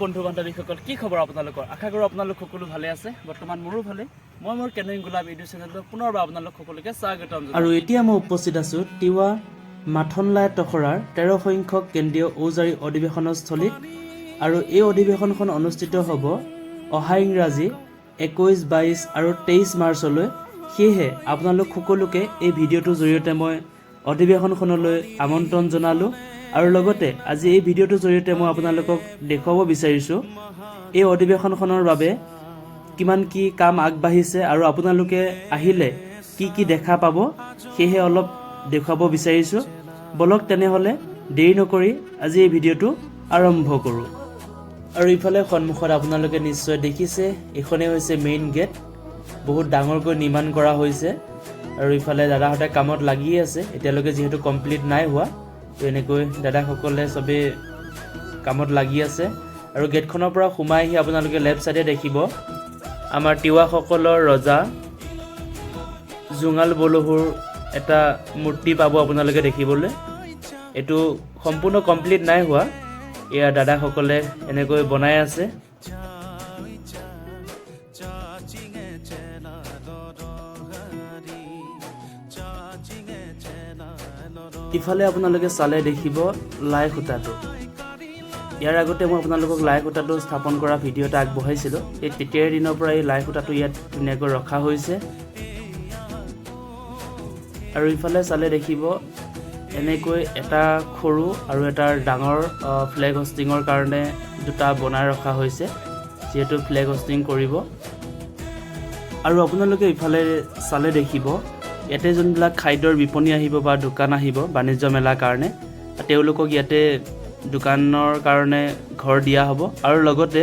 বন্ধু বান্ধৱীসকল কি খবৰ আপোনালোকৰ আশা কৰোঁ আপোনালোক সকলো ভালে আছে বৰ্তমান মোৰো ভালে মই মোৰ কেনুইং গোলাপ ইউটিউব চেনেলত পুনৰবাৰ আপোনালোক সকলোকে স্বাগতম জনাইছো আৰু এতিয়া মই উপস্থিত আছো টিৱা মাথনলাই টখৰাৰ 13 সংখ্যক কেন্দ্ৰীয় ঔজাৰী অধিৱেশনস্থলীত আৰু এই অধিৱেশনখন অনুষ্ঠিত হ'ব অহা ইংৰাজী 21 22 আৰু 23 মাৰ্চলৈ সেয়েহে আপোনালোক সকলোকে এই ভিডিঅ'টোৰ জৰিয়তে মই অধিৱেশনখনলৈ আমন্ত্ৰণ জনালো আৰু লগতে আজি এই ভিডিঅ'টোৰ জৰিয়তে মই আপোনালোকক দেখুৱাব বিচাৰিছো এই অধিৱেশনখনৰ বাবে কিমান কি কাম আগবাঢ়িছে আৰু আপোনালোকে আহিলে কি কি দেখা পাব সেয়ে অলপ দেখুৱাব বিচাৰিছো বলক তেনেহলে দেৰি নকৰি আজি এই ভিডিঅ'টো আৰম্ভ কৰো আৰু ইফালে সন্মুখত আপোনালোকে নিশ্চয় দেখিছে এখনে হৈছে মেইন গেট বহুত ডাঙৰকৈ নিৰ্মাণ কৰা হৈছে আৰু ইফালে দাদাহঁতে কামত লাগি আছে এতিয়ালৈকে যেহেতু কমপ্লিট নাই হোৱা এনেকৈ দাদাসকলে সবে কামত লাগি আছে আৰু গেটখনৰ পৰা সোমাই আহি আপোনালোকে লেফট সাইডে দেখিব আমাৰ টিৱাসকলৰ ৰজা জুঙাল বলহুৰ এটা মূৰ্তি পাব আপোনালোকে দেখিবলৈ এটো সম্পূৰ্ণ কমপ্লিট নাই হোৱা এয়া দাদাসকলে এনেকৈ বনাই আছে ইফালে আপোনালোকে চালে দেখিব লাই খুঁটাটো ইয়াৰ আগতে মই আপোনালোকক লাই খুঁটাটো স্থাপন কৰা ভিডিঅ' এটা আগবঢ়াইছিলো এই তেতিয়াৰ দিনৰ পৰা এই লাই খুঁটাটো ইয়াত ধুনীয়াকৈ ৰখা হৈছে আৰু ইফালে চালে দেখিব এনেকৈ এটা সৰু আৰু এটা ডাঙৰ ফ্লেগ হোষ্টিঙৰ কাৰণে দুটা বনাই ৰখা হৈছে যেহেতু ফ্লেগ হোষ্টিং কৰিব আৰু আপোনালোকে ইফালে চালে দেখিব ইয়াতে যোনবিলাক খাদ্যৰ বিপণী আহিব বা দোকান আহিব বাণিজ্য মেলাৰ কাৰণে তেওঁলোকক ইয়াতে দোকানৰ কাৰণে ঘৰ দিয়া হ'ব আৰু লগতে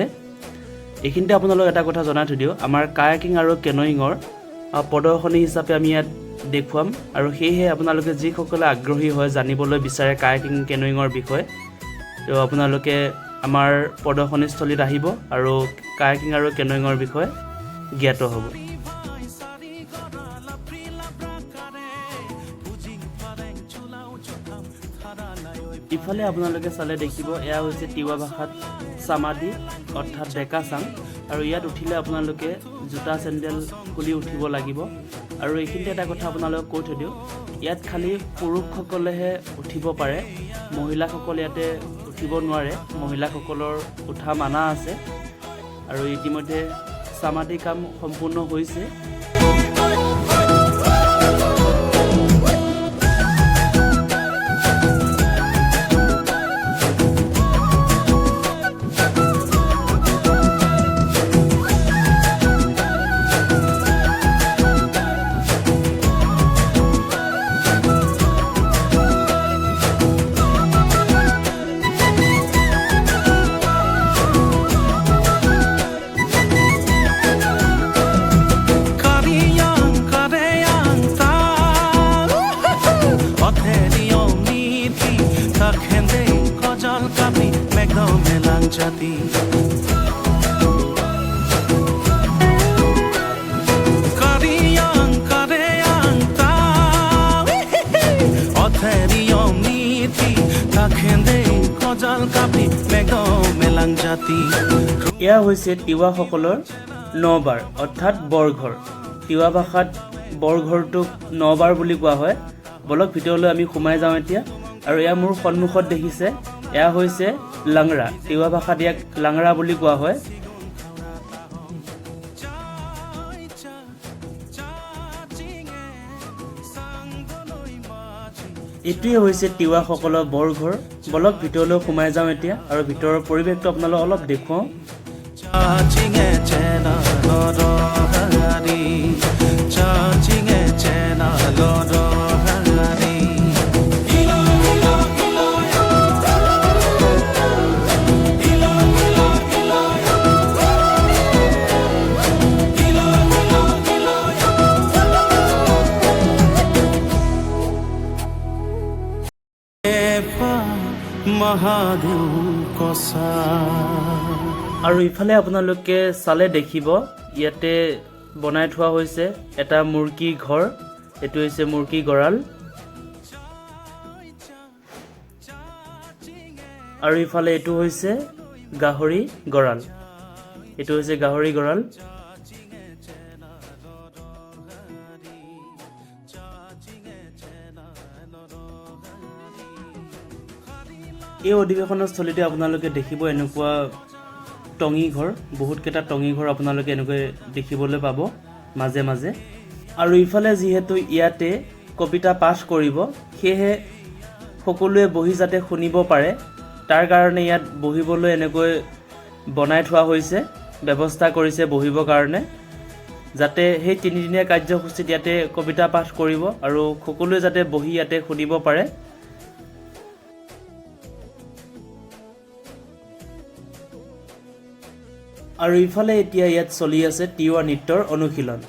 এইখিনিতে আপোনালোক এটা কথা জনাই থৈ দিওঁ আমাৰ কায়াকিং আৰু কেনুইঙৰ প্ৰদৰ্শনী হিচাপে আমি ইয়াত দেখুৱাম আৰু সেয়েহে আপোনালোকে যিসকলে আগ্ৰহী হয় জানিবলৈ বিচাৰে কায়াকিং কেনুইঙৰ বিষয়ে তো আপোনালোকে আমাৰ প্ৰদৰ্শনীস্থলীত আহিব আৰু কায়াকিং আৰু কেনুইঙৰ বিষয়ে জ্ঞাত হ'ব ইফালে আপোনালোকে চালে দেখিব এয়া হৈছে টিৱা ভাষাত সামাধি অৰ্থাৎ ডেকা চাং আৰু ইয়াত উঠিলে আপোনালোকে জোতা চেণ্ডেল খুলি উঠিব লাগিব আৰু এইখিনিতে এটা কথা আপোনালোকক কৈ থৈ দিওঁ ইয়াত খালি পুৰুষসকলেহে উঠিব পাৰে মহিলাসকল ইয়াতে উঠিব নোৱাৰে মহিলাসকলৰ উঠা মানা আছে আৰু ইতিমধ্যে সামাধি কাম সম্পূৰ্ণ হৈছে জাতি কাৰিয়াং কাৰেয়াং তা অথেৰিয়ম নীতি তাখেন্দে কজাল কাপি মেগো মেলাং জাতি এয়া হৈছে তিৱাসকলৰ নবাৰ অৰ্থাৎ বৰঘৰ তিৱা ভাষাত বৰঘৰটোক নবাৰ বুলি কোৱা হয় বলক ভিতৰলৈ আমি সোমাই যাওঁ এতিয়া আৰু এয়া মোৰ সন্মুখত দেখিছে এয়া হৈছে লাংৰা তিৱা ভাষাত ইয়াক লাংৰা বুলি কোৱা হয় এটোৱে হৈছে তিৱাসকলৰ বৰঘৰ বলক ভিতৰলৈ সোমাই যাওঁ এতিয়া আৰু ভিতৰৰ পৰিৱেশটো আপোনালোক অলপ দেখুৱাওঁ আৰু ইফালে আপোনালোকে চালে দেখিব ইয়াতে বনাই থোৱা হৈছে এটা মুৰ্গী ঘৰ এটো হৈছে মুৰ্গী গৰাল আৰু ইফালে এটো হৈছে গাহৰি গঁৰাল। এইটো হৈছে গাহৰি গঁৰাল। এই অধিৱেশনস্থলীতে আপোনালোকে দেখিব এনেকুৱা টঙি ঘৰ, বহুতকেইটা টঙি ঘৰ আপোনালোকে এনেকৈ দেখিবলৈ পাব মাজে মাজে। আৰু ইফালে যিহেতু ইয়াতে কবিতা পাঠ কৰিব, সেয়েহে সকলোৱে বহি যাতে শুনিব পাৰে তাৰ কাৰণে ইয়াত বহিবলৈ এনেকৈ বনাই থোৱা হৈছে, ব্যৱস্থা কৰিছে বহিবৰ কাৰণে, যাতে সেই তিনিদিনীয়া কাৰ্যসূচীত ইয়াতে কবিতা পাঠ কৰিব আৰু সকলোৱে যাতে বহি ইয়াতে শুনিব পাৰে। আৰু ইফালে এতিয়া ইয়াত চলি আছে তিৱা নৃত্যৰ অনুশীলন।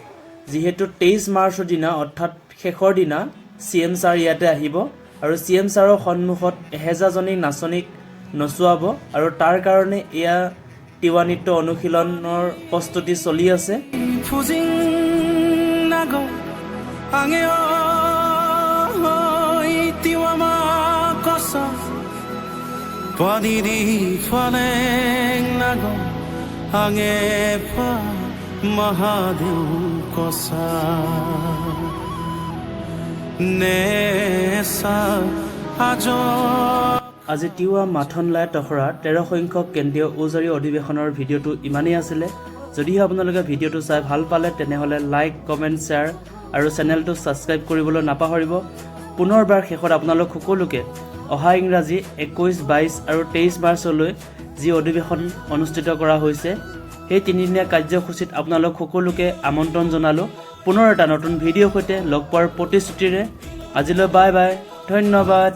যিহেতু 23 মাৰ্চৰ দিনা অৰ্থাৎ শেষৰ দিনা CM ছাৰ ইয়াতে আহিব আৰু CM ছাৰৰ সন্মুখত 1000জনী নাচনীক নচুৱাব আৰু তাৰ কাৰণে এয়া তিৱা নৃত্য অনুশীলনৰ প্ৰস্তুতি চলি আছে। আজি তিৱা মাথনলাই টখৰা 13 সংখ্যক কেন্দ্ৰীয় উজাৰি অধিৱেশনৰ ভিডিঅ'টো ইমানেই আছিলে। যদিহে আপোনালোকে ভিডিঅ'টো চাই ভাল পালে তেনেহ'লে লাইক, কমেণ্ট, শ্বেয়াৰ আৰু চেনেলটো ছাবস্ক্ৰাইব কৰিবলৈ নাপাহৰিব। পুনৰবাৰ শেষত আপোনালোক সকলোকে অহা ইংৰাজী 21, 22 আৰু 23 মাৰ্চলৈ যি অধিৱেশন অনুষ্ঠিত কৰা হৈছে সেই তিনিদিনীয়া কাৰ্যসূচীত আপোনালোক সকলোকে আমন্ত্ৰণ জনালোঁ। পুনৰ এটা নতুন ভিডিঅ'ৰ সৈতে লগ পোৱাৰ প্ৰতিশ্ৰুতিৰে আজিলৈ বাই বাই, ধন্যবাদ।